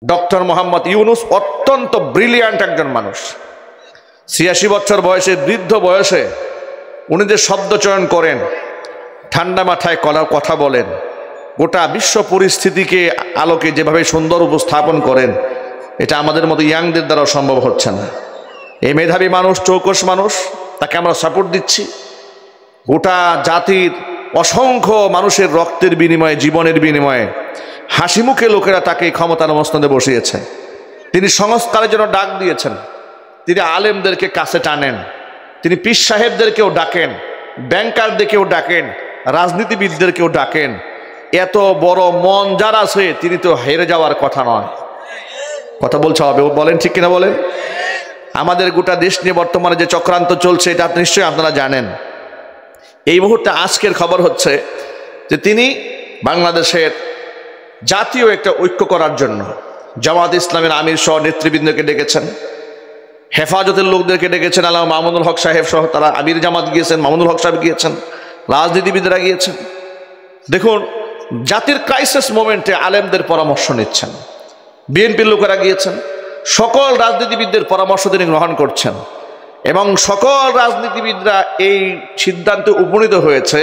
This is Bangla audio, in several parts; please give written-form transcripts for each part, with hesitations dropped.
ডক্টর মোহাম্মদ ইউনুস অত্যন্ত ব্রিলিয়ান্ট একজন মানুষ। ৮৬ বছর বয়সে, বৃদ্ধ বয়সে উনি যে শব্দ চয়ন করেন, ঠান্ডা মাথায় কথা বলেন, গোটা বিশ্ব পরিস্থিতিকে আলোকে যেভাবে সুন্দর উপস্থাপন করেন, এটা আমাদের মতো ইয়াংদের দ্বারা সম্ভব হচ্ছে না। এই মেধাবী মানুষ, চৌকস মানুষ, তাকে আমরা সাপোর্ট দিচ্ছি। গোটা জাতির অসংখ্য মানুষের রক্তের বিনিময়ে, জীবনের বিনিময়ে হাসি মুখে লোকেরা তাকে ক্ষমতার মসনদে বসিয়েছে। তিনি সংস্কারের জন্য ডাক দিয়েছেন, তিনি আলেমদেরকে কাছে টানেন, তিনি পীর সাহেবদেরকেও ডাকেন, ব্যাংকারদেরকেও ডাকেন, রাজনীতিবিদদেরকেও ডাকেন। এত বড় মন যার আছে, তিনি তো হেরে যাওয়ার কথা নয়। কথা বলতে হবে, বলেন ঠিক কিনা বলেন? আমাদের গোটা দেশ নিয়ে বর্তমানে যে চক্রান্ত চলছে, এটা নিশ্চয়ই আপনারা জানেন। এই মুহূর্তে আজকের খবর হচ্ছে যে তিনি বাংলাদেশের জাতীয় একটা ঐক্য করার জন্য জামাত ইসলামের আমির সহ নেতৃবৃন্দকে ডেকেছেন, হেফাজতের লোকদেরকে ডেকেছেন, আল্লামা মামুনুল হক সাহেব সহ তারা আমির জামাত গিয়েছেন, মামুনুল হক সাহেব গিয়েছেন, রাজনীতিবিদরা গিয়েছেন। দেখুন, জাতির ক্রাইসিস মোমেন্টে আলেমদের পরামর্শ নিচ্ছেন, বিএনপির লোকেরা গিয়েছেন, সকল রাজনীতিবিদদের পরামর্শ তিনি গ্রহণ করছেন এবং সকল রাজনীতিবিদরা এই সিদ্ধান্তে উপনীত হয়েছে,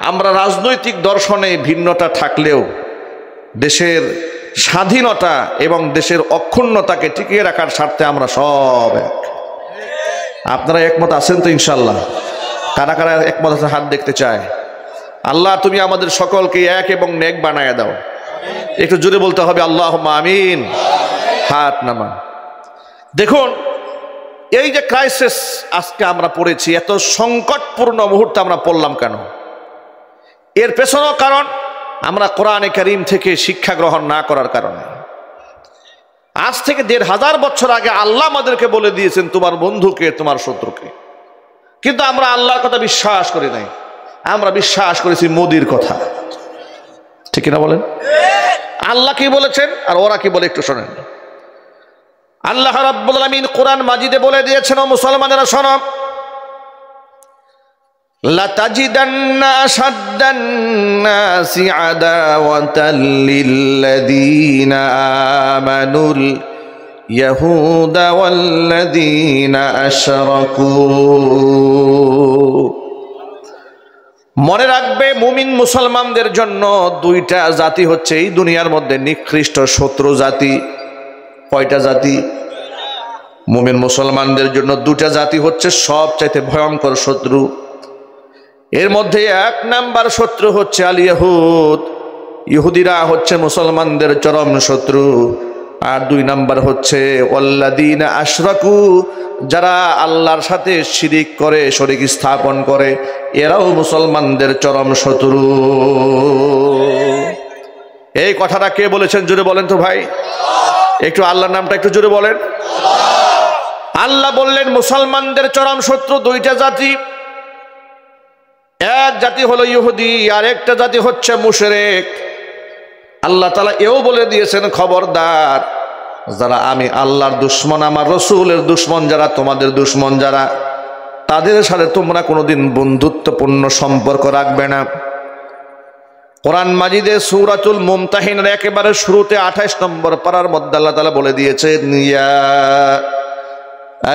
আমরা রাজনৈতিক দর্শনে ভিন্নতা থাকলেও দেশের স্বাধীনতা এবং দেশের অক্ষুণ্ণতাকে টিকিয়ে রাখার স্বার্থে আমরা সব এক। আপনারা একমত আছেন তো ইনশাল্লাহ? কারা কারা একমত আছে হাত দেখতে চায়? আল্লাহ তুমি আমাদের সকলকে এক এবং নেক বানায় দাও। একটু জোরে বলতে হবে আল্লাহুম্মা আমিন। হাত নামান। দেখুন, এই যে ক্রাইসিস আজকে আমরা পড়েছি, এত সংকটপূর্ণ মুহূর্তে আমরা পড়লাম কেন? এর পেছনেও কারণ আমরা কোরআনে কারীম থেকে শিক্ষা গ্রহণ না করার কারণে। আজ থেকে ১৫০০ বছর আগে আল্লাহ আমাদেরকে বলে দিয়েছেন তোমার বন্ধুকে, তোমার শত্রুকে। কিন্তু আমরা আল্লাহর কথা বিশ্বাস করি নাই, আমরা বিশ্বাস করেছি মোদির কথা। ঠিক না বলেন? আল্লাহ কি বলেছেন আর ওরা কি বলে একটু শোনেন। আল্লাহ রাব্বুল আলামিন কোরআন মাজিদে বলে দিয়েছেন, ও মুসলমানেরা শোনো, লাতাজিদান্না আশাদ্দান নাসি আদাওয়াতাল লিল্লাযীনা আমানুল ইয়াহুদা ওয়াল্লাযীনা আশরাকু। মনে রাখবে, মুমিন মুসলমানদের জন্য দুইটা জাতি হচ্ছে এই দুনিয়ার মধ্যে নিকৃষ্ট শত্রু জাতি। কয়টা জাতি? মুমিন মুসলমানদের জন্য দুটা জাতি হচ্ছে সবচাইতে ভয়ঙ্কর শত্রু। এর মধ্যে এক নাম্বার শত্রু হচ্ছে আল ইয়াহুদ, ইহুদিরা হচ্ছে মুসলমানদের চরম শত্রু। আর দুই নাম্বার হচ্ছে ওয়াল্লাযীনা আশরাকু, যারা আল্লাহর সাথে শিরিক করে, শরীক স্থাপন করে, এরাও মুসলমানদের চরম শত্রু। এই কথাটা কে বলেছেন জোরে বলেন তো ভাই? একটু আল্লাহর নামটা একটু জোরে বলেন। আল্লাহ বললেন মুসলমানদের চরম শত্রু দুইটা জাতি। এক জাতি হলো ইহুদি, আর একটা জাতি হচ্ছে মুশরিক। আল্লাহ তাআলা এও বলে দিয়েছেন, খবরদার, যারা আমি আল্লাহর দুশমন, আমার রসুলের দুশমন যারা, তোমাদের দুশমন যারা, তাদের সাথে তোমরা কোনোদিন বন্ধুত্বপূর্ণ সম্পর্ক রাখবে না। কোরআন মাজিদে সূরাতুল মুমতাহিনের একেবারে শুরুতে ২৮ নম্বর পারার মধ্যে আল্লাহ তাআলা বলে দিয়েছেন, ইয়া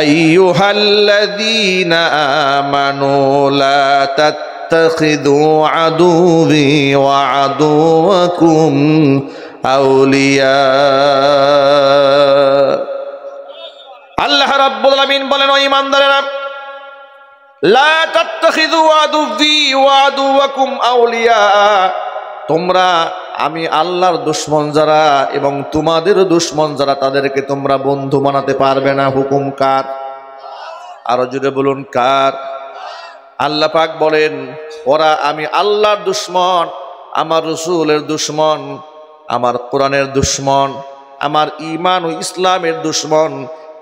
আইয়ুহাল্লাযীনা আমানু লা তাত্তাখিযু আদুওয়ি ওয়া আদুওয়াকুম আউলিয়া। আল্লাহ রাব্বুল আলামিন বলেন, ও ঈমানদারেরা, লা তাত্তাখিযু আদুওয়ি ওয়া আদুওয়াকুম আউলিয়া, তোমরা আমি আল্লাহর দুশমন যারা এবং তোমাদের দুশমন যারা, তাদেরকে তোমরা বন্ধু বানাতে পারবে না। হুকুম কার? আরো জোরে বলুন, কার? আল্লাহ পাক বলেন, ওরা আমি আল্লাহর দুশমন, আমার রসুলের দুশমন, আমার কোরআনের দুশমন, আমার ঈমান ও ইসলামের দুশমন,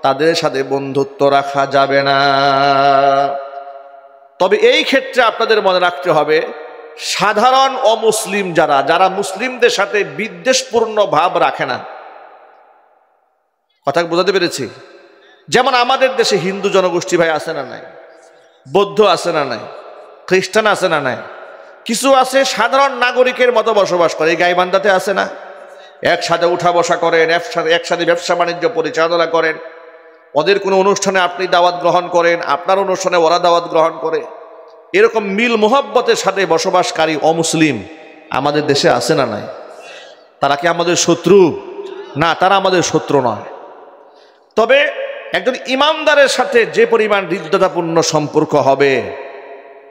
তাদের সাথে বন্ধুত্ব রাখা যাবে না। তবে এই ক্ষেত্রে আপনাদের মনে রাখতে হবে, সাধারণ অমুসলিম যারা, যারা মুসলিমদের সাথে বিদ্বেষপূর্ণ ভাব রাখে না, কথা বোঝাতে পেরেছি? যেমন আমাদের দেশে হিন্দু জনগোষ্ঠী ভাই আছে না নাই, বৌদ্ধ আছে না নাই, খ্রিস্টান আছে না নাই, কিছু আছে সাধারণ নাগরিকের মতো বসবাস করে। এই গাইবান্ধাতে আছে না, একসাথে উঠা বসা করেন, একসাথে ব্যবসা বাণিজ্য পরিচালনা করেন, ওদের কোনো অনুষ্ঠানে আপনি দাওয়াত গ্রহণ করেন, আপনার অনুষ্ঠানে ওরা দাওয়াত গ্রহণ করে। এরকম মিল মোহব্বতের সাথে বসবাসকারী অমুসলিম আমাদের দেশে আছে না নাই? তারা কি আমাদের শত্রু? না, তারা আমাদের শত্রু নয়। তবে একজন ইমানদারের সাথে যে পরিমাণ হৃদ্যতাপূর্ণ সম্পর্ক হবে,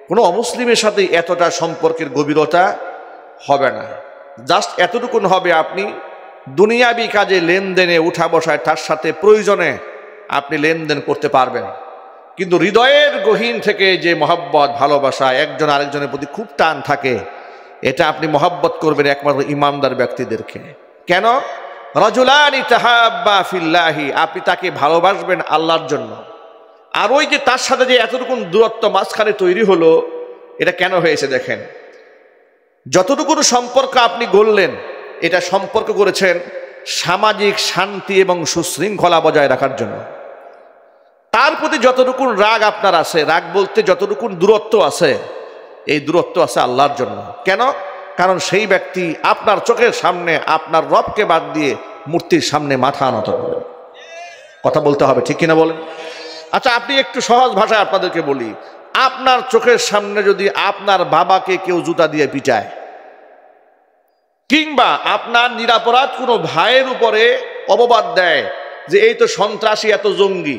কোনো অমুসলিমের সাথে এতটা সম্পর্কের গভীরতা হবে না। জাস্ট এতটুকুন হবে, আপনি দুনিয়াবি কাজে লেনদেনে উঠা বসায় তার সাথে প্রয়োজনে আপনি লেনদেন করতে পারবেন, কিন্তু হৃদয়ের গহীন থেকে যে মহব্বত ভালোবাসা, একজন আরেকজনের প্রতি খুব টান থাকে, এটা আপনি মহব্বত করবেন একমাত্র ইমানদার ব্যক্তিদেরকে। কেন? রাজুলানি তাহাব্বা ফিল্লাহি, আপনি তাকে ভালোবাসবেন আল্লাহর জন্য। আর ওই যে তার সাথে যে এতটুকুন দূরত্ব মাঝখানে তৈরি হলো, এটা কেন হয়েছে দেখেন। যতটুকুন সম্পর্ক আপনি গড়লেন, এটা সম্পর্ক করেছেন সামাজিক শান্তি এবং সুশৃঙ্খলা বজায় রাখার জন্য। তার প্রতি যতটুকুন রাগ আপনার আছে, রাগ বলতে যতটুকুন দূরত্ব আছে, এই দূরত্ব আছে আল্লাহর জন্য। কেন? কারণ সেই ব্যক্তি আপনার চোখের সামনে আপনার রবকে বাদ দিয়ে মূর্তির সামনে মাথা নত করে। কথা বলতে হবে, ঠিক কিনা বলেন? আচ্ছা, আপনি একটু সহজ ভাষায় আপনাদেরকে বলি, আপনার চোখের সামনে যদি আপনার বাবাকে কেউ জুতা দিয়ে পিটায়, কিংবা আপনার নিরাপরাধ কোনো ভাইয়ের উপরে অপবাদ দেয় যে এই তো সন্ত্রাসী, এত জঙ্গি,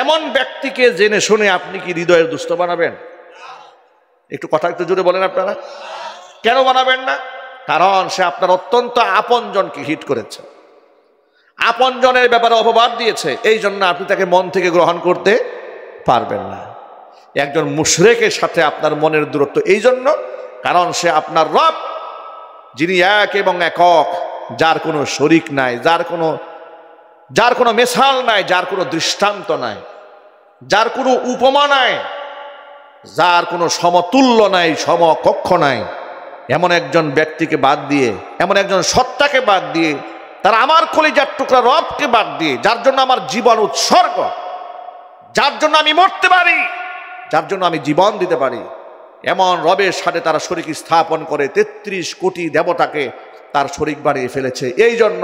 এমন ব্যক্তিকে জেনে শুনে আপনি কি হৃদয়ের দুষ্ট বানাবেন? একটু কথা একটু জোরে বলেন আপনারা। কেন বানাবেন না? কারণ সে আপনার অত্যন্ত আপনজনকে হিট করেছে, আপনজনের ব্যাপারে অপবাদ দিয়েছে, এই জন্য আপনি তাকে মন থেকে গ্রহণ করতে পারবেন না। একজন মুশরিকের সাথে আপনার মনের দূরত্ব এই জন্য, কারণ সে আপনার রব, যিনি এক এবং একক, যার কোনো শরিক নাই, যার কোনো মেসাল নাই, যার কোনো দৃষ্টান্ত নাই, যার কোনো উপমা নাই, যার কোনো সমতুল্য নাই, সমকক্ষ নাই। এমন একজন ব্যক্তিকে বাদ দিয়ে, এমন একজন সত্তাকে বাদ দিয়ে, তার আমার কলিজার টুকরা রবকে বাদ দিয়ে, যার জন্য আমার জীবন উৎসর্গ, যার জন্য আমি মরতে পারি, যার জন্য আমি জীবন দিতে পারি, এমন রবের সাথে তারা শরিক স্থাপন করে 33 কোটি দেবতাকে তার শরিক বানিয়ে ফেলেছে। এই জন্য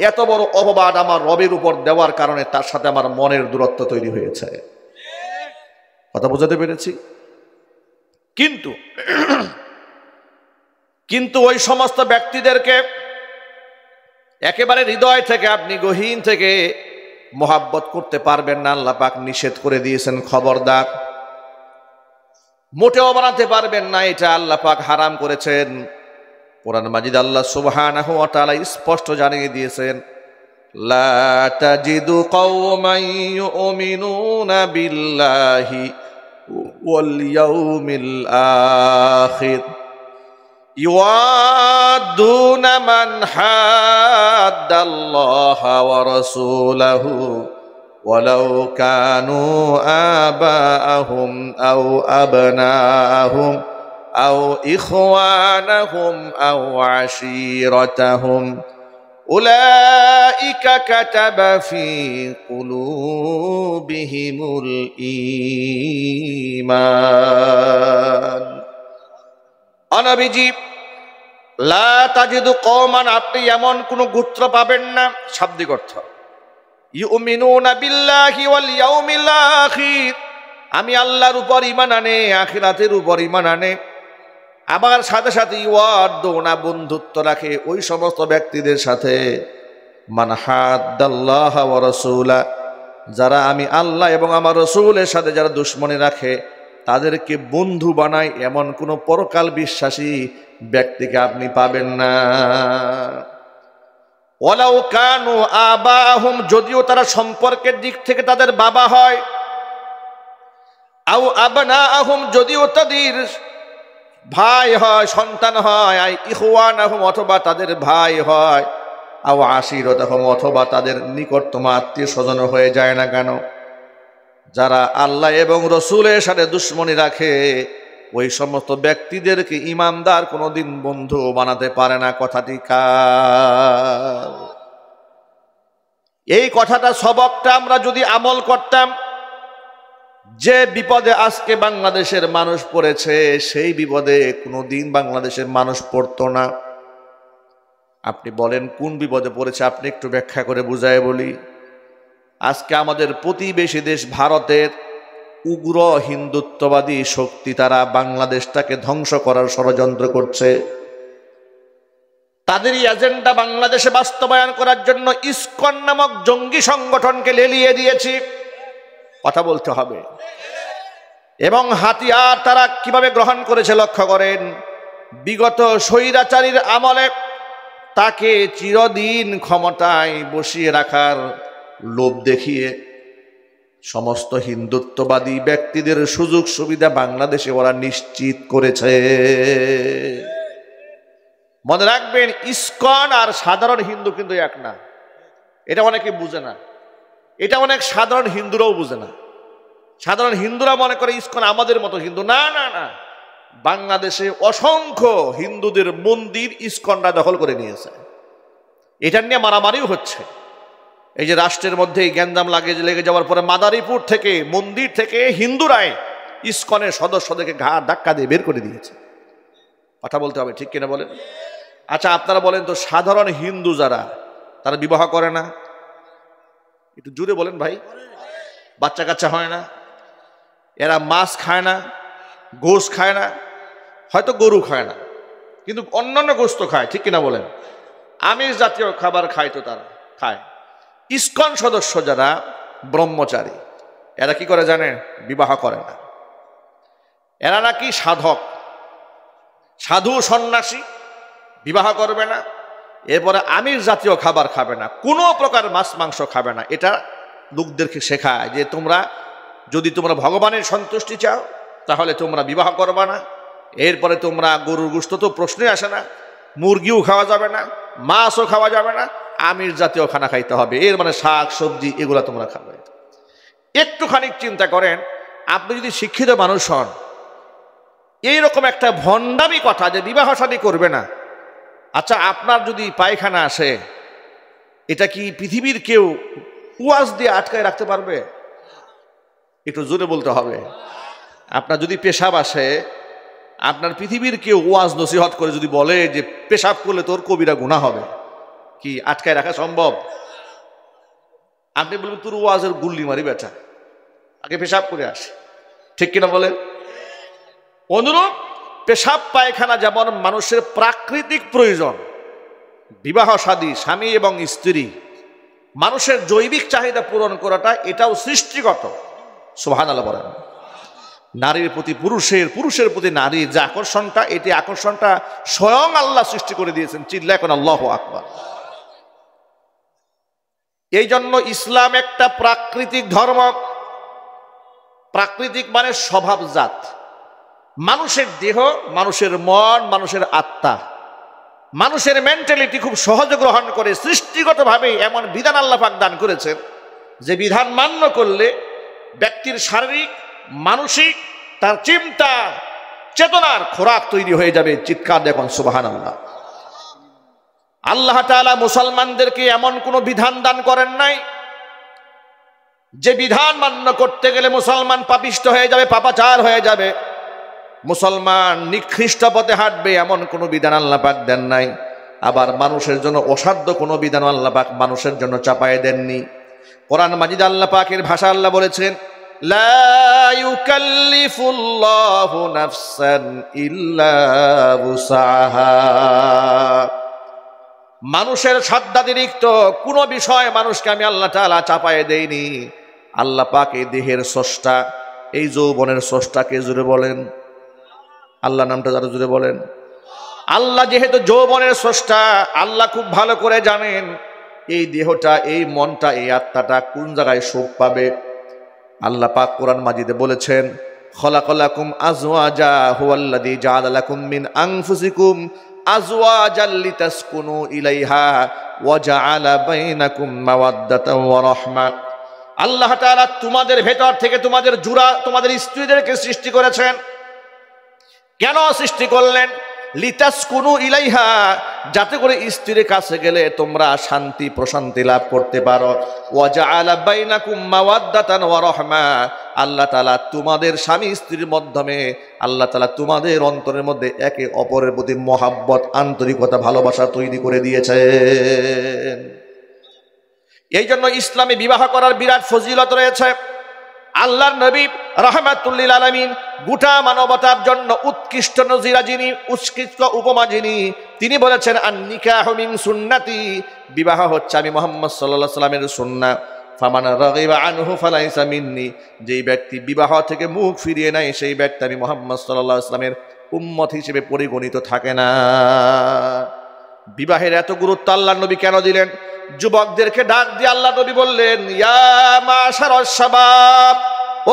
এত বড় অপবাদ আমার রবের উপর দেওয়ার কারণে তার সাথে আমার মনের দূরত্ব তৈরি হয়েছে। কথা বোঝাতে পেরেছি? কিন্তু ওই সমস্ত ব্যক্তিদেরকে একেবারে হৃদয় থেকে আপনি গহীন থেকে মহাব্বত করতে পারবেন না। আল্লাহ পাক নিষেধ করে দিয়েছেন, খবরদার, মোটেও বানাতে পারবেন না, এটা আল্লাহ পাক হারাম করেছেন। কোরআন মাজিদ আল্লাহ সুবহানাহু ওয়া তাআলা স্পষ্ট জানিয়ে দিয়েছেন, লা তাজিদু কওমান ইউমিনুনা বিল্লাহি ওয়াল ইয়াউমিল আখির ইউআদ্দুনা মান হাদ্দাল্লাহা ওয়া রাসূলাহু ওয়ালাউ কানু আবাআহুম আও আবনাআহুম আও ইখওয়ানাহুম আও আশীরাতাহুম উলাইকা কাতাবা ফি কুলুবিহিমুল ঈমান। নবীজি, লা তাজিদু কওমান, আপনি এমন কোন গোত্র পাবেন না, শাব্দিক অর্থ, ইউমিনুনা বিল্লাহি ওয়াল ইয়াউমিল আখির, আমি আল্লাহর উপর ঈমান আনে, আখিরাতের উপর ঈমান আনে, আবার সাথে সাথে ইউআদ্দুনা, বন্ধুত্ব রাখে ওই সমস্ত ব্যক্তিদের সাথে, মান হাদ্দাল্লাহা ওয়া রাসূলা, যারা আমি আল্লাহ এবং আমার রাসূলের সাথে যারা দুশমনী রাখে তাদেরকে বন্ধু বানায়, এমন কোন পরকাল বিশ্বাসী ব্যক্তিকে আপনি পাবেন না। ওয়ালাউ কানু আবাহুম, যদিও তারা সম্পর্কের দিক থেকে তাদের বাবা হয়, আও আবনাআহুম, যদিও তাদের ভাই হয়, সন্তান হয়, আই ইখওয়ানাহুম, অথবা তাদের ভাই হয়, আও আশীরাতাহুম, অথবা তাদের নিকটতম আত্মীয় স্বজন হয়ে যায় না কেন, যারা আল্লাহ এবং রসুলের সাথে দুশমনী রাখে ওই সমস্ত ব্যক্তিদেরকে ইমানদার কোনোদিন বন্ধু বানাতে পারে না। কথাটি কার? এই কথাটা সবকটা আমরা যদি আমল করতাম, যে বিপদে আজকে বাংলাদেশের মানুষ পড়েছে সেই বিপদে কোনোদিন বাংলাদেশের মানুষ পড়তো না। আপনি বলেন কোন বিপদে পড়েছে, আপনি একটু ব্যাখ্যা করে বুঝায় বলি। আজকে আমাদের প্রতিবেশী দেশ ভারতের উগ্র হিন্দুত্ববাদী শক্তি তারা বাংলাদেশটাকে ধ্বংস করার ষড়যন্ত্র করছে। তাদেরই এজেন্ডা বাংলাদেশে বাস্তবায়ন করার জন্য ইসকন নামক জঙ্গি সংগঠনকে লেলিয়ে দিয়েছি, কথা বলতে হবে। এবং হাতিয়ার তারা কিভাবে গ্রহণ করেছে লক্ষ্য করেন। বিগত স্বৈরাচারীর আমলে তাকে চিরদিন ক্ষমতায় বসিয়ে রাখার লোভ দেখিয়ে সমস্ত হিন্দুত্ববাদী ব্যক্তিদের সুযোগ সুবিধা বাংলাদেশে ওরা নিশ্চিত করেছে। মনে রাখবেন, ইসকন আর সাধারণ হিন্দু কিন্তু এক না। এটা অনেকে বুঝে না, এটা অনেক সাধারণ হিন্দুরাও বুঝে না। সাধারণ হিন্দুরা মনে করে ইসকন আমাদের মতো হিন্দু। না না না, বাংলাদেশে অসংখ্য হিন্দুদের মন্দির ইসকনরা দখল করে নিয়েছে। এটা নিয়ে মারামারিও হচ্ছে। এই যে রাষ্ট্রের মধ্যে গ্যাঞ্জাম লেগে যাওয়ার পরে মাদারীপুর থেকে মন্দির থেকে হিন্দুরাই ইসকনের সদস্যদেরকে ঘাড় ধাক্কা দিয়ে বের করে দিয়েছে। কথা বলতে হবে, ঠিক কিনা বলেন? আচ্ছা আপনারা বলেন তো, সাধারণ হিন্দু যারা তারা বিবাহ করে না? একটু জোরে বলেন ভাই। বাচ্চা কাচ্চা হয় না? এরা মাছ খায় না, গোশ খায় না, হয়তো গরু খায় না, কিন্তু অন্যান্য গোস্ত খায়, ঠিক কিনা বলেন? আমিষ জাতীয় খাবার খায়, তো তারা খায়। ইসকন সদস্য যারা ব্রহ্মচারী, এরা কি করে জানেন? বিবাহ করে না। এরা নাকি সাধক, সাধু সন্ন্যাসী, বিবাহ করবে না, এরপরে আমিষ জাতীয় খাবার খাবে না, কোনো প্রকার মাছ মাংস খাবে না। এটা লোকদেরকে শেখায় যে তোমরা যদি তোমরা ভগবানের সন্তুষ্টি চাও তাহলে তোমরা বিবাহ করবা না, এরপরে তোমরা গরুর গোশত তো প্রশ্নই আসে না, মুরগিও খাওয়া যাবে না, মাছও খাওয়া যাবে না, আমিষ জাতীয় খানা খাইতে হবে। এর মানে শাক সবজি এগুলা তোমরা খাবে। একটুখানি চিন্তা করেন, আপনি যদি শিক্ষিত মানুষ হন, এইরকম একটা ভণ্ডামি কথা যে বিবাহ শাদী করবে না, আচ্ছা আপনার যদি পায়খানা আসে, এটা কি পৃথিবীর কেউ ওয়াজ দিয়ে আটকায় রাখতে পারবে? একটু জোরে বলতে হবে। আপনার যদি পেশাব আসে, আপনার পৃথিবীর কেউ ওয়াজ নসিহত করে যদি বলে যে পেশাব করলে তোর কবিরা গুনাহ হবে, কি আটকায় রাখা সম্ভব? আপনি বলবেন তোর ওয়াজের গুল্লি মারি বেটা, আগে পেশাব করে আসে, ঠিক কিনা বলেন? অনুরূপ পেশাব পায়খানা যেমন মানুষের প্রাকৃতিক প্রয়োজন, বিবাহ শাদী স্বামী এবং স্ত্রী মানুষের জৈবিক চাহিদা পূরণ করাটা এটাও সৃষ্টিগত। সুবহানাল্লাহ বলেন। নারীর প্রতি পুরুষের, পুরুষের প্রতি নারীর যে আকর্ষণটা, এটি আকর্ষণটা স্বয়ং আল্লাহ সৃষ্টি করে দিয়েছেন। চিল্লা এখন আল্লাহু আকবার। এই জন্য ইসলাম একটা প্রাকৃতিক ধর্ম। প্রাকৃতিক মানে স্বভাবজাত, মানুষের দেহ, মানুষের মন, মানুষের আত্মা, মানুষের মেন্টালিটি খুব সহজে গ্রহণ করে। সৃষ্টিগতভাবে এমন বিধান আল্লাহ পাক দান করেছেন যে বিধান মান্য করলে ব্যক্তির শারীরিক, মানসিক, তার চিন্তা চেতনার খোরাক তৈরি হয়ে যাবে। চিৎকার দেখুন সুবহানাল্লাহ। আল্লাহ তাআলা মুসলমানদেরকে এমন কোনো বিধান দান করেন নাই যে বিধান মান্য করতে গেলে মুসলমান পাপিষ্ঠ হয়ে যাবে, পাপাচার হয়ে যাবে, মুসলমান নিকৃষ্ট পথে হাঁটবে, এমন কোনো বিধান আল্লাহ পাক দেন নাই। আবার মানুষের জন্য অসাধ্য কোনো বিধান আল্লাহ পাক মানুষের জন্য চাপায়ে দেননি। কোরআন মাজিদ আল্লাহ পাকের ভাষা আল্লাহ বলেছেন, লা ইউকাল্লিফুল্লাহু নাফসান ইল্লা উসাহা। মানুষের সাধ্যাতিরিক্ত কোনো বিষয় মানুষকে আমি আল্লাহ তাআলা চাপায়ে দেইনি। আল্লাহ পাক এই দেহের স্রষ্টা, এই যৌবনের স্রষ্টাকে জুড়ে বলেন আল্লাহ নামটা, যারা জুড়ে বলেন। আল্লাহ যেহেতু যৌবনের স্রষ্টা, আল্লাহ খুব ভালো করে জানেন এই দেহটা, এই মনটা, এই আত্মাটা কোন জায়গায় সুখ পাবে। আল্লাহ পাক কোরআন মাজিদে বলেছেন, খলাকালাকুম আজওয়াজা হুয়াল্লাযী জাআলা লাকুম মিন আনফুসিকুম আজওয়াজাল লিতাসকুনু ইলাইহা ওয়া জাআলা বাইনাকুম মাওয়াদ্দাতাও ওয়া রাহমা। আল্লাহ তাআলা তোমাদের ভেতর থেকে তোমাদের জোড়া, তোমাদের স্ত্রীদেরকে সৃষ্টি করেছেন। কেন সৃষ্টি করলেন? লিতাসকুনু ইলাইহা, যাতে করে স্ত্রীর কাছে গেলে তোমরা শান্তি প্রশান্তি লাভ করতে পারো। ওয়া জাআলা বাইনাকুম মাওয়াদ্দাতান ওয়া রাহমা, আল্লাহ তাআলা তোমাদের স্বামী স্ত্রীর মাধ্যমে আল্লাহ তাআলা তোমাদের অন্তরের মধ্যে একে অপরের প্রতি মহাব্বত, আন্তরিকতা, ভালোবাসা তৈরি করে দিয়েছেন। এই জন্য ইসলামে বিবাহ করার বিরাট ফজিলত রয়েছে। আল্লাহর নবী রাহমাতুল লিল আলামিন, গোটা মানবতার জন্য উৎকৃষ্ট নজিরা যিনি, উৎকৃষ্ট উপমা যিনি, তিনি বলেছেন আন নিকাহু মিন সুন্নতি, বিবাহ হচ্ছে আমি মুহাম্মদ সাল্লাল্লাহু আলাইহি ওয়াসাল্লামের সুন্নাহ। ফামান রাগিবা আনহু ফালাইসা মিন্নি, যেই ব্যক্তি বিবাহ থেকে মুখ ফিরিয়ে নেয় সেই ব্যক্তি আমি মুহাম্মদ সাল্লাল্লাহু আলাইহি ওয়াসাল্লামের উম্মত হিসেবে পরিগণিত থাকে না। বিবাহের এত গুরুত্ব আল্লাহর নবী কেন দিলেন? যুবকদেরকে ডাক দিয়ে আল্লাহ নবী বললেন, ইয়া মাশারাশ শাবাব,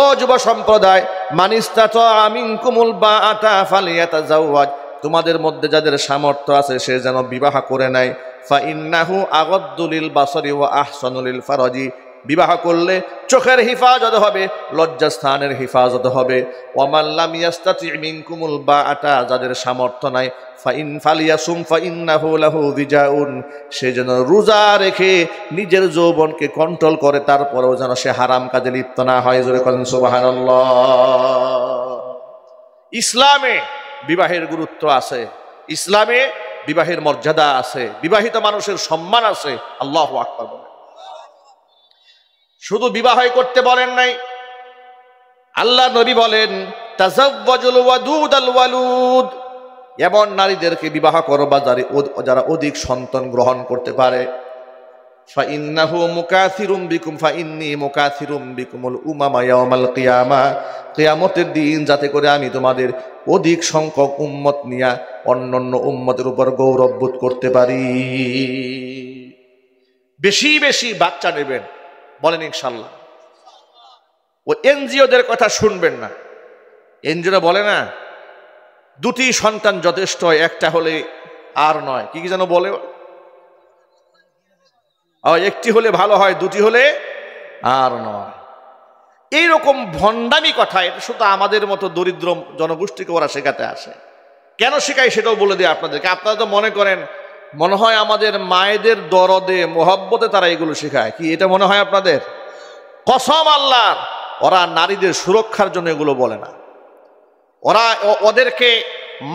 ও যুব সম্প্রদায়, মান ইসতাতা মিনকুমুল বাআতা ফালিয়াতাজাওয়াজ, তোমাদের মধ্যে যাদের সামর্থ্য আছে সে যেন বিবাহ করে নেয়। ফা ইন্নাহু আগাদ্দু লিল বাসারি ওয়া আহসানু লিল ফারাজি, বিবাহ করলে চোখের হিফাজত হবে, লজ্জাস্থানের হিফাজত হবে। ওয়া মান লাম ইয়াস্তাতি মিনকুমুল বাআতা, যাদের সামর্থ্য নাই, ফালিয়াসুম ফাইন্নাহু লাহু বিজাউন, সে যেন রোজা রেখে নিজের যৌবনকে কন্ট্রোল করে, তারপরেও যেন সে হারাম কাজে লিপ্ত না হয়। জোরে বলেন সুবহানাল্লাহ। ইসলামে বিবাহের গুরুত্ব আছে, ইসলামে বিবাহের মর্যাদা আছে, বিবাহিত মানুষের সম্মান আছে। আল্লাহু আকবার বলেন। শুধু বিবাহই করতে বলেন নাই, আল্লাহ নবী বলেন তাজাওয়াজুল ওয়াদুদ আল ওয়ালুদ, এমন নারীদেরকে বিবাহ করবা যারা অধিক সন্তান গ্রহণ করতে পারে। ফাইন্নাহু মুকাথিরুম বিকুম ফাইন্নী মুকাথিরুম বিকুমুল উমামা ইয়াউমাল কিয়ামা, কিয়ামতের দিন যাতে করে আমি তোমাদের অধিক সংখ্যক উম্মত নিয়া অন্যান্য উম্মতের উপর গৌরব বোধ করতে পারি। বেশি বেশি বাচ্চা নেবেন, বলেন ইনশাআল্লাহ। ও এনজিওদের কথা শুনবেন না। এনজিওরা বলে না দুটি সন্তান যথেষ্ট, একটা হলে আর নয়, কি কি যেন বলে, একটি হলে ভালো হয়, দুটি হলে আর নয়। এইরকম ভণ্ডামি কথা, এটা শুধু আমাদের মতো দরিদ্র জনগোষ্ঠীকে ওরা শেখাতে আসে। কেন শেখায় সেটাও বলে দেয় আপনাদেরকে। আপনারা তো মনে করেন, মনে হয় আমাদের মায়েদের দরদে মোহব্বতে তারা এগুলো শেখায়, কি এটা মনে হয় আপনাদের? কসম আল্লাহর, ওরা নারীদের সুরক্ষার জন্য এগুলো বলে না। ওদেরকে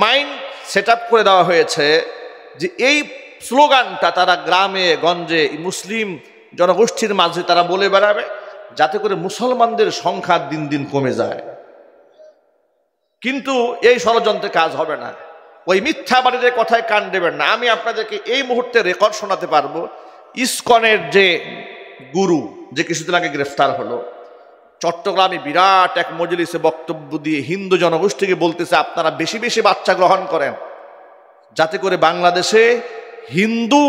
মাইন্ড সেট আপ করে দেওয়া হয়েছে যে এই স্লোগানটা তারা গ্রামে গঞ্জে মুসলিম জনগোষ্ঠীর মাঝে তারা বলে বেড়াবে, যাতে করে মুসলমানদের সংখ্যা দিন দিন কমে যায়। কিন্তু এই ষড়যন্ত্রে কাজ হবে না, ওই মিথ্যাবাদীদের কথায় কান দেবেন না। আমি আপনাদেরকে এই মুহূর্তে রেকর্ড শোনাতে পারবো, ইসকনের যে গুরু, যে কিছুদিন আগে গ্রেফতার হলো, চট্টগ্রামে বিরাট এক মজলিসে বক্তব্য দিয়ে হিন্দু জনগোষ্ঠীকে বলতেছে আপনারা বেশি বেশি বাচ্চা গ্রহণ করেন, যাতে করে বাংলাদেশে হিন্দু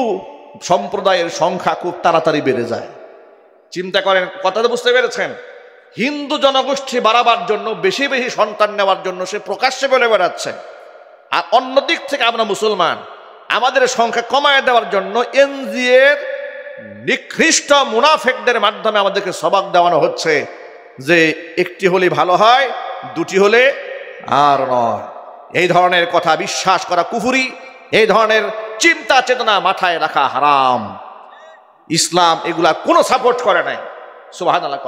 সম্প্রদায়ের সংখ্যা খুব তাড়াতাড়ি বেড়ে যায়। চিন্তা করেন, কথাটা বুঝতে পেরেছেন? হিন্দু জনগোষ্ঠী বাড়াবার জন্য, বেশি বেশি সন্তান নেওয়ার জন্য সে প্রকাশ্যে বলে বেড়াচ্ছে, আর অন্যদিক থেকে আমরা মুসলমান আমাদের সংখ্যা কমায় দেওয়ার জন্য এনজিওর নিকৃষ্ট মুনাফিকদের মাধ্যমে আমাদেরকে সবাক দেওয়ানো হচ্ছে যে একটি হলে ভালো হয়, দুটি হলে আর নয়। এই ধরনের কথা বিশ্বাস করা কুফরি, এই ধরনের চিন্তা চেতনা মাথায় রাখা হারাম। ইসলাম এগুলা কোনো সাপোর্ট করে নাই। সুবহানাল্লাহ,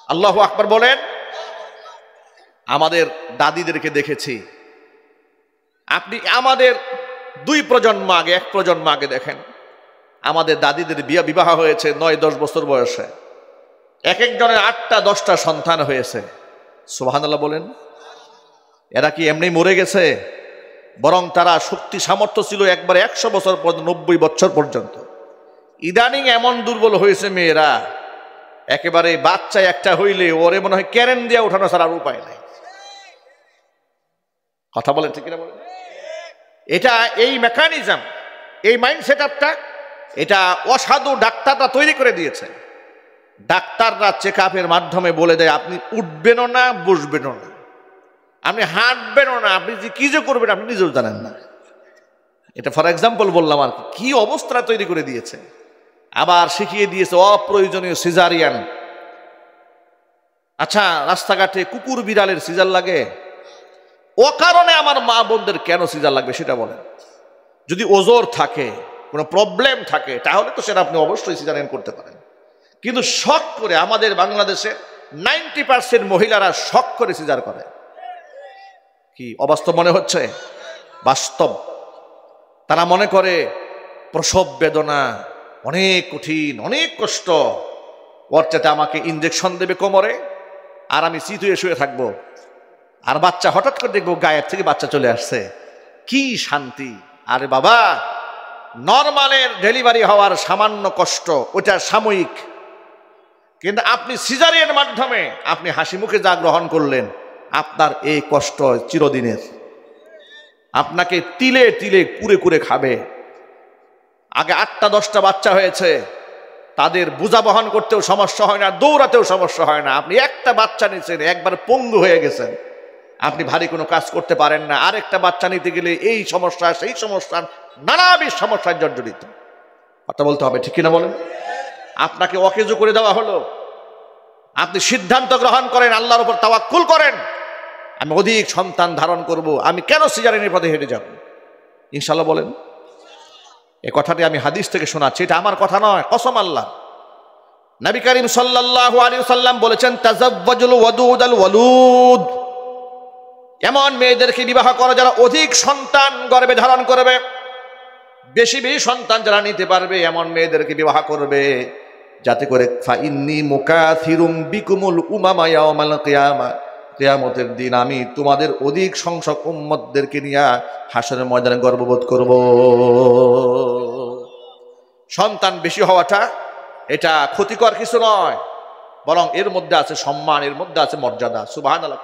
আল্লাহু আকবার বলেন। আমাদের দাদিদেরকে দেখেছি, আপনি আমাদের দুই প্রজন্ম আগে, এক প্রজন্ম আগে দেখেন, আমাদের দাদিদের বিবাহ হয়েছে 9-10 বছর বয়সে, এক একজনের 8টা-10টা সন্তান হয়েছে। সুবহানাল্লাহ বলেন। এরা কি এমনি মরে গেছে? বরং তারা শক্তি সামর্থ্য ছিল একবারে 100 বছর পর্যন্ত, 90 বছর পর্যন্ত। ইদানিং এমন দুর্বল হয়েছে মেয়েরা, একেবারে বাচ্চা একটা হইলে ওরে মনে হয় ক্যারেন দিয়ে ওঠানো ছাড়া আর উপায় নাই। কথা বলেন ঠিক কিনা বলেন? এটা এই মেকানিজম, এই মাইন্ড সেট আপটা, এটা অসাধু ডাক্তাররা তৈরি করে দিয়েছে। ডাক্তাররা চেক আপের মাধ্যমে বলে দেয় আপনি উঠবেনও না, বসবেনও না, আপনি হাঁটবেনও না, আপনি যে কি যে করবেন আপনি নিজেও জানেন না। এটা ফর এক্সাম্পল বললাম আর কি অবস্থা তৈরি করে দিয়েছে। আবার শিখিয়ে দিয়েছে অপ্রয়োজনীয় সিজারিয়ান। আচ্ছা, রাস্তাঘাটে কুকুর বিড়ালের সিজার লাগে, ও কারণে আমার মা বোনদের কেন সিজার লাগবে সেটা বলেন। যদি ওজোর থাকে, কোনো প্রবলেম থাকে, তাহলে তো সেটা আপনি অবশ্যই সিজারিয়ান করতে পারেন। কিন্তু শখ করে আমাদের বাংলাদেশে 90% মহিলারা শখ করে সিজার করে। কি অবাস্তব মনে হচ্ছে? বাস্তব। তারা মনে করে প্রসব বেদনা অনেক কঠিন, অনেক কষ্ট, ওর চাইতে আমাকে ইঞ্জেকশন দেবে কোমরে আর আমি চিত হয়ে শুয়ে থাকবো, আর বাচ্চা হঠাৎ করে দেখবো গায়ের থেকে বাচ্চা চলে আসছে, কি শান্তি। আরে বাবা, নরমালের ডেলিভারি হওয়ার সামান্য কষ্ট ওটা সাময়িক, কিন্তু আপনি সিজারিয়ান মাধ্যমে আপনি হাসি মুখে যা গ্রহণ করলেন, আপনার এই কষ্ট চিরদিনের। আপনাকে তিলে তিলে কুরে কুরে খাবে। আগে 8টা-10টা বাচ্চা হয়েছে, তাদের বোঝা বহন করতেও সমস্যা হয় না, দৌড়াতেও সমস্যা হয় না। আপনি একটা বাচ্চা নিয়েছেন, একবার পঙ্গু হয়ে গেছেন, আপনি ভারী কোনো কাজ করতে পারেন না। আরেকটা বাচ্চা নিতে গেলে এই সমস্যা, সেই সমস্যা, নানাবিধ সমস্যায় জর্জরিত। কথা বলতে হবে, ঠিক কিনা বলেন? আপনাকে অকেজো করে দেওয়া হলো, আপনি সিদ্ধান্ত গ্রহণ করেন, আল্লাহর উপর তাওয়াক্কুল করেন, আমি অধিক সন্তান ধারণ করব, আমি কেন সিজারিয়ানের পথে হেঁটে যাব? ইনশাল্লাহ বলেন। এই কথাটি আমি হাদিস থেকে শোনাচ্ছি, এটা আমার কথা নয়, কসম আল্লাহ। নবী করিম সাল্লাল্লাহু আলাইহি ওয়াসাল্লাম বলেছেন, তাজাওয়াজুল ওয়াদুদ আল ওয়ালুদ, এমন মেয়েদেরকে বিবাহ করো যারা অধিক সন্তান গর্ভে ধারণ করবে, বেশি বেশি সন্তান যারা নিতে পারবে, এমন মেয়েদেরকে বিবাহ করবে, যাতে করে ফাইন্নী মুকাথিরুম বিকুমুল উমামা ইয়াউমাল কিয়ামা, কিয়ামতের দিন আমি তোমাদের অধিক সংখ্যক উম্মতদেরকে নিয়ে হাসরের ময়দানে গর্ববোধ করব। সন্তান বেশি হওয়াটা এটা ক্ষতিকর কিছু নয়, বরং এর মধ্যে আছে সম্মান, এর মধ্যে আছে মর্যাদা। সুবহানাল্লাহ।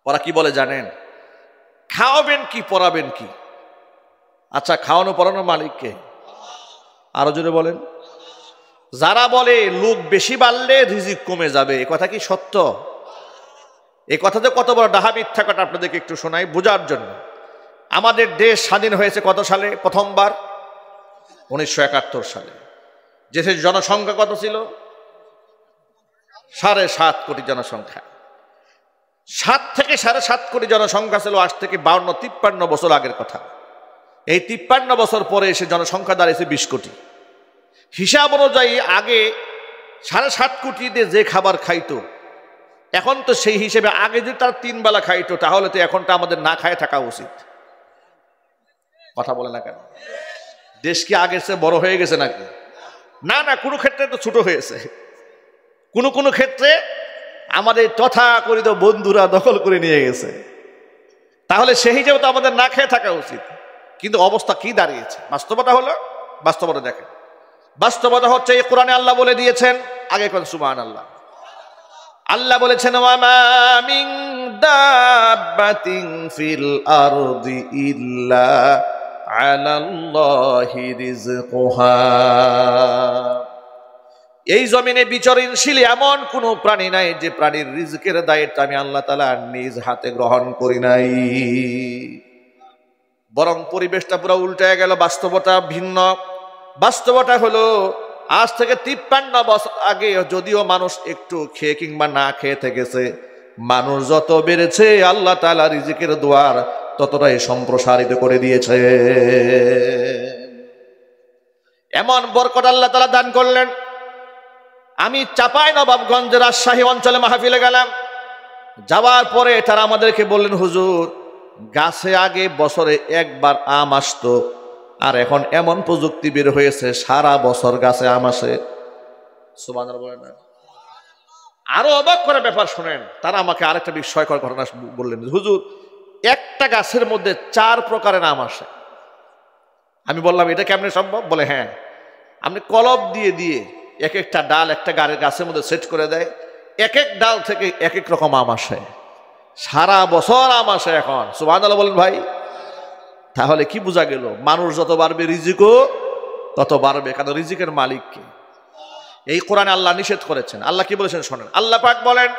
ওরা কি বলে জানেন? খাওয়াবেন কি, পড়াবেন কি? আচ্ছা, খাওয়ানো পড়ানোর মালিককে? আরো জোরে বলেন। যারা বলে লোক বেশি বাড়লে রিজিক কমে যাবে, এ কথা কি সত্য? এই কথাতে কত বড় ডাহা মিথ্যা কথা আপনাদেরকে একটু শোনাই বোঝার জন্য। আমাদের দেশ স্বাধীন হয়েছে কত সালে? প্রথমবার 1971 সালে। দেশের জনসংখ্যা কত ছিল? 7.5 কোটি জনসংখ্যা। 7 থেকে 7.5 কোটি জনসংখ্যা ছিল আজ থেকে 52-53 বছর আগের কথা। এই 53 বছর পরে এসে জনসংখ্যা দাঁড়িয়েছে 20 কোটি। হিসাব অনুযায়ী আগে 7.5 কোটি দিয়ে যে খাবার খাইতো, এখন তো সেই হিসেবে আগে যদি তারা 3 বেলা খাইতো, তাহলে তো এখনটা আমাদের না খায় থাকা উচিত। কথা বলে না কেন? দেশ কি আগের চেয়ে বড় হয়ে গেছে নাকি? না না, কোনো ক্ষেত্রে তো ছোট হয়েছে। কোনো ক্ষেত্রে আমাদের তথাকথিত বন্ধুরা দখল করে নিয়ে গেছে। তাহলে সেই হিসেবে তো আমাদের না খেয়ে থাকা উচিত। কিন্তু অবস্থা কি দাঁড়িয়েছে? বাস্তবতা হলো, বাস্তবতা দেখেন। বাস্তবতা হচ্ছে এই কোরআনে আল্লাহ বলে দিয়েছেন, আগে কোন সুবহানাল্লাহ, আল্লাহ বলেছেন, ওয়ামা মিন দাব্বাতিন ফিল আরদি ইল্লা আলাল্লাহি রিজকুহা, এই জমিনে বিচরণশীল এমন কোন প্রাণী নাই যে প্রাণীর রিজকের দায়িত্ব আমি আল্লাহ তাআলা নিজ হাতে গ্রহণ করি নাই। বরং পরিবেশটা পুরো উল্টে গেল, বাস্তবতা ভিন্ন। বাস্তবতা হলো আজ থেকে 53 বছর আগে যদিও মানুষ একটু খেয়ে কিংবা না খেয়ে থেকেছে, মানুষ যত বেড়েছে আল্লাহ তাআলা রিজিকের দুয়ার ততটাই সম্প্রসারিত করে দিয়েছে। এমন বরকত আল্লাহ তাআলা দান করলেন। আমি চাঁপাইনবাবগঞ্জের রাজশাহী অঞ্চলে মাহফিলে গেলাম। যাওয়ার পরে তারা আমাদেরকে বললেন, হুজুর, গাছে আগে বছরে একবার আম আসতো, আর এখন এমন প্রযুক্তি বের হয়েছে সারা বছর গাছে আম আসে। সুবহানাল্লাহ বলেন না? আরো অবাক করার ব্যাপার শুনেন, তারা আমাকে আরেকটা বিস্ময়কর ঘটনা বললেন, হুজুর, একটা গাছের মধ্যে 4 প্রকারের আম আসে। আমি বললাম, এটা কেমনে সম্ভব? বলে, হ্যাঁ, আপনি কলব দিয়ে দিয়ে এক একটা ডাল একটা গাছের মধ্যে সেট করে দেয়, এক এক ডাল থেকে এক এক রকম আম আসে, সারা বছর আম আসে এখন। সুবহানাল্লাহ বলেন ভাই। তাহলে কি বোঝা গেল? মানুষ যত বাড়বে রিজিকও তত বাড়বে, কারণ রিজিকের মালিক কে? এই কোরআনে আল্লাহ নিষেধ করেছেন। আল্লাহ কি বলেছেন শোনেন। আল্লাহ পাক বলেন,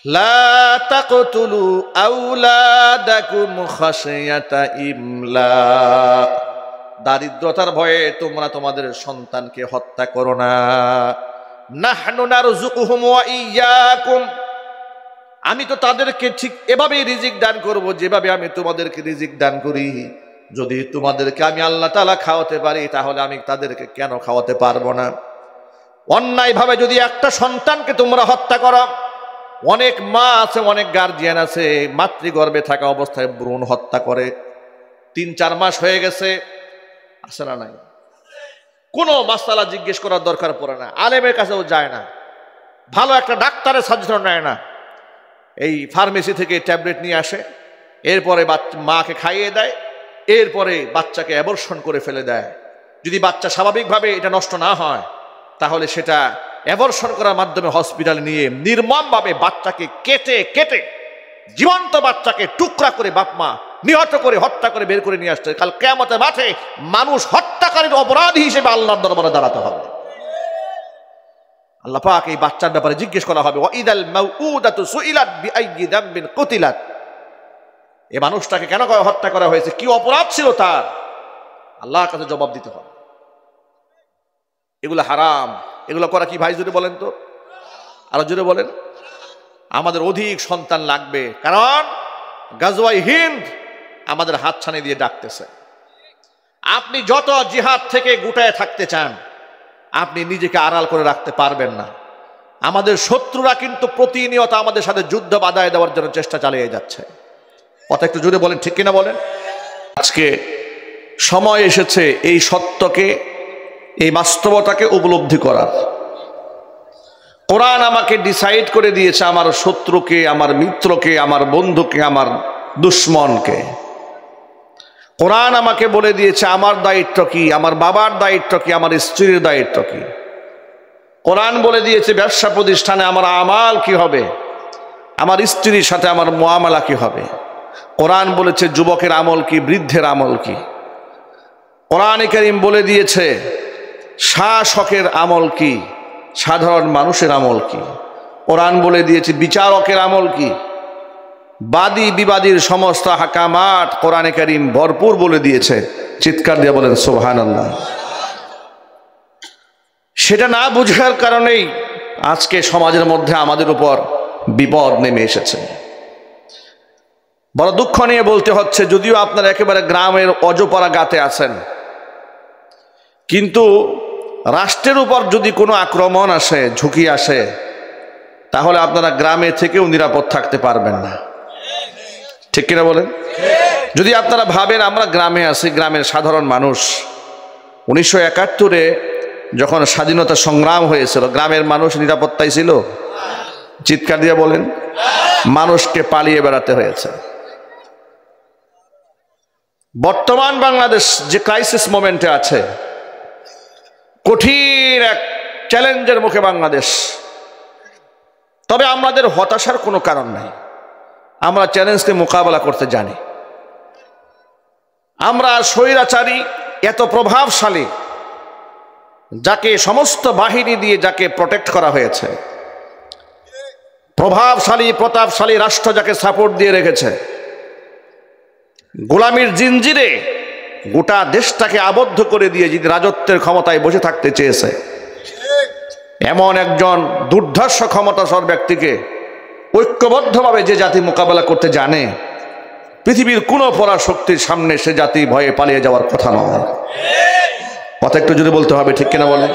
লা তাকতুলু আওলাদাকুম খাশিয়াতা ইমলাক, দারিদ্রতার ভয়ে তোমরা তোমাদের সন্তানকে হত্যা করো না। নাহনু নারযুকুহুম ওয়া ইয়্যাকুম, আমি তো তাদেরকে ঠিক এভাবেই রিজিক দান করব যেভাবে আমি তোমাদেরকে রিজিক দান করি। যদি তোমাদেরকে আমি আল্লাহ তাআলা খাওয়াতে পারি, তাহলে আমি তাদেরকে কেন খাওয়াতে পারবো না? অন্যায়ভাবে যদি একটা সন্তানকে তোমরা হত্যা করো, অনেক মা আছে, অনেক গার্জিয়ান আছে মাতৃগর্ভে থাকা অবস্থায় ভ্রূণ হত্যা করে, 3-4 মাস হয়ে গেছে, আছে না নাই? কোনো মাসালা জিজ্ঞেস করার দরকার পড়ে না, আলেমের কাছেও যায় না, ভালো একটা ডাক্তারের সাজেশন নেয় না, এই ফার্মেসি থেকে ট্যাবলেট নিয়ে আসে, এরপরে মাকে খাইয়ে দেয়, এরপরে বাচ্চাকে অ্যাবর্শন করে ফেলে দেয়। যদি বাচ্চা স্বাভাবিকভাবে এটা নষ্ট না হয়, তাহলে সেটা অ্যাবর্শন করার মাধ্যমে হসপিটালে নিয়ে নির্মমভাবে বাচ্চাকে কেটে কেটে, জীবন্ত বাচ্চাকে টুকরা করে বাপ মা নিহত করে হত্যা করে বের করে নিয়ে আসছে। কাল কিয়ামতের মাঠে মানুষ হত্যাকারীর অপরাধী হিসেবে আল্লাহর দরবারে দাঁড়াতে হবে। আল্লাহ পাক এই বাচ্চার ব্যাপারে জিজ্ঞেস করা হবে, ওয়াইদাল মাউউদাতু সুইলাত বিআইয়ি যামবিন কুতিলাত, এই মানুষটাকে কেন হত্যা করা হয়েছে, কি অপরাধ ছিল তার, আল্লাহর কাছে জবাব দিতে হবে। এগুলো হারাম, এগুলো করা কি ভাই জোরে বলেন তো, আরো জোরে বলেন। আমাদের অধিক সন্তান লাগবে, কারণ গাজওয়াই হিন্দ আমাদের হাতছানি দিয়ে ডাকতেছে। আপনি যত জিহাদ থেকে গুটায় থাকতে চান, আপনি নিজেকে আড়াল করে রাখতে পারবেন না। আমাদের শত্রুরা কিন্তু প্রতিনিয়ত আমাদের সাথে যুদ্ধ বাধায় দেওয়ার জন্য চেষ্টা চালিয়ে যাচ্ছে। কথা একটু জোরে বলেন, ঠিক কিনা বলেন। আজকে সময় এসেছে এই সত্যকে, এই বাস্তবতাকে উপলব্ধি করার। কোরআন আমাকে ডিসাইড করে দিয়েছে আমার শত্রুকে, আমার মিত্রকে, আমার বন্ধুকে, আমার দুশ্মনকে। কোরআন আমাকে বলে দিয়েছে আমার দায়িত্ব কি, আমার বাবার দায়িত্ব কি, আমার স্ত্রীর দায়িত্ব কি। কোরআন বলে দিয়েছে ব্যবসা প্রতিষ্ঠানে আমার আমাল কি হবে, আমার স্ত্রীর সাথে আমার মুআমালা কি হবে। কোরআন বলেছে যুবকের আমল কি, বৃদ্ধের আমল কি। কোরআনে কারীম বলে দিয়েছে শাসকের আমল কি, সাধারণ মানুষের আমল কি। কোরআন বলে দিয়েছে বিচারকের আমল কি, বাদী বিবাদীর সমস্ত হাকামাত কোরআনে কারীম ভরপুর বলে দিয়েছে। চিৎকার দিয়ে বলেন সুবহানাল্লাহ। সেটা না বুঝার কারণেই আজকে সমাজের মধ্যে আমাদের উপর বিপদ নেমে এসেছে। বড় দুঃখ নিয়ে বলতে হচ্ছে, যদিও আপনারা একেবারে গ্রামের অজপাড়া গাতে আছেন, কিন্তু রাষ্ট্রের উপর যদি কোনো আক্রমণ আসে, ঝুঁকি আসে, তাহলে আপনারা গ্রামে থেকেও নিরাপদ থাকতে পারবেন না, ঠিক কিনা বলেন। যদি আপনারা ভাবেন আমরা গ্রামে আছি, গ্রামের সাধারণ মানুষ, 1971-এ যখন স্বাধীনতা সংগ্রাম হয়েছিল, গ্রামের মানুষ নিরাপত্তায় ছিল? চিৎকার দিয়ে বলেন। মানুষকে পালিয়ে বেড়াতে হয়েছে। বর্তমান বাংলাদেশ যে ক্রাইসিস মোমেন্টে আছে, কঠিন এক চ্যালেঞ্জের মুখে বাংলাদেশ। তবে আমাদের হতাশার কোনো কারণ নাই, আমরা চ্যালেঞ্জকে মোকাবেলা করতে জানি। আমরা স্বৈরাচারী এত প্রভাবশালী, যাকে সমস্ত বাহিনী দিয়ে যাকে প্রোটেক্ট করা হয়েছে, প্রভাবশালী প্রতাপশালী রাষ্ট্র যাকে সাপোর্ট দিয়ে রেখেছে, গোলামির জিনজিরে গোটা দেশটাকে আবদ্ধ করে দিয়ে যদি রাজত্বের ক্ষমতায় বসে থাকতে চেয়েছে, এমন একজন দুর্ধর্ষ ক্ষমতাধর ব্যক্তিকে ঐক্যবদ্ধভাবে যে জাতি মোকাবেলা করতে জানে, পৃথিবীর কোনো পরাশক্তির সামনে সে জাতি ভয়ে পালিয়ে যাওয়ার কথা নয়। কথা একটু যদি বলতে হবে, ঠিক কিনা বলেন।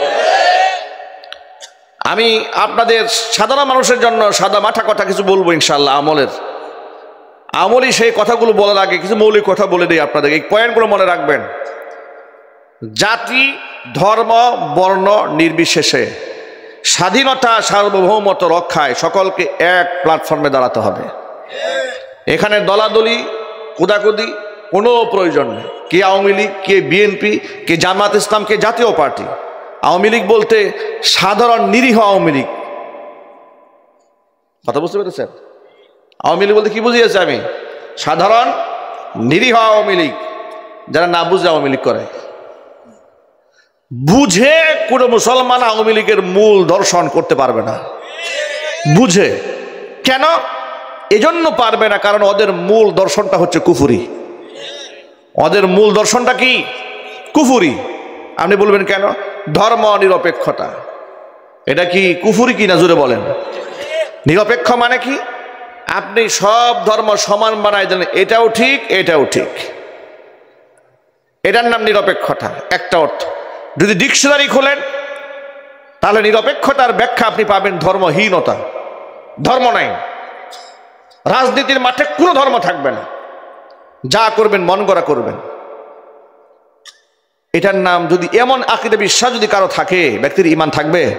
আমি আপনাদের সাধারণ মানুষের জন্য সাদা মাঠা কথা কিছু বলবো ইনশাআল্লাহ। আমলি সেই কথাগুলো বলার আগে কিছু মৌলিক কথা বলে দিই আপনাদের, এই পয়েন্টগুলো মনে রাখবেন। জাতি, ধর্ম, বর্ণ নির্বিশেষে স্বাধীনতা সার্বভৌমত্ব রক্ষায় সকলকে এক প্ল্যাটফর্মে দাঁড়াতে হবে। এখানে দলাদলি কুদাকুদি কোনো প্রয়োজন নেই। কে আওয়ামী লীগ, কে বিএনপি, কে জামাত ইসলাম, কে জাতীয় পার্টি। আওয়ামী লীগ বলতে সাধারণ নিরীহ আওয়ামী লীগ, কথা বুঝতে পেরেছেন? আওয়ামী লীগ বলতে কি বুঝিয়েছে আমি? সাধারণ নিরীহ আওয়ামী লীগ, যারা না বুঝে আওয়ামী লীগ করে। বুঝে কোনো মুসলমান আওয়ামী লীগের মূল দর্শন করতে পারবে না। বুঝে কেন? এজন্য পারবে না কারণ ওদের মূল দর্শনটা হচ্ছে কুফরি। ওদের মূল দর্শনটা কি? কুফরি। আপনি বলবেন কেন? ধর্ম নিরপেক্ষতা, এটা কি কুফরি কি না জোরে বলেন? নিরপেক্ষ মানে কি? আপনি সব ধর্ম সমান বানাই দেন, এটাও ঠিক এটাও ঠিক, এটার নাম নিরপেক্ষতা। একটা অর্থ। যদি ডিকশনারি খোলেন তাহলে নিরপেক্ষতার ব্যাখ্যা আপনি পাবেন ধর্মহীনতা। ধর্ম নাই, রাজনীতির মাঠে কোনো ধর্ম থাকবে না, যা করবেন মন গড়া করবেন। এটার নাম যদি এমন আকীদা বিশ্বাস যদি কারো থাকে, ব্যক্তির ঈমান থাকবে?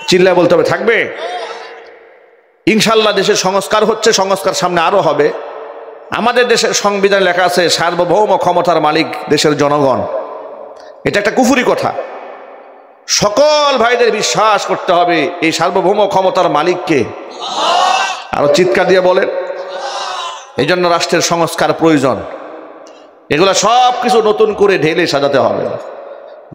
চিল্লায় বলতে হবে থাকবে। ইনশাআল্লাহ দেশের সংস্কার হচ্ছে, সংস্কার সামনে আরো হবে। আমাদের দেশের সংবিধানে লেখা আছে সার্বভৌম ক্ষমতার মালিক দেশের জনগণ। এটা একটা কুফুরি কথা। সকল ভাইদের বিশ্বাস করতে হবে এই সার্বভৌম ক্ষমতার মালিককে। আরো চিৎকার দিয়ে বলেন। এই জন্য রাষ্ট্রের সংস্কার প্রয়োজন। এগুলা সব কিছু নতুন করে ঢেলে সাজাতে হবে।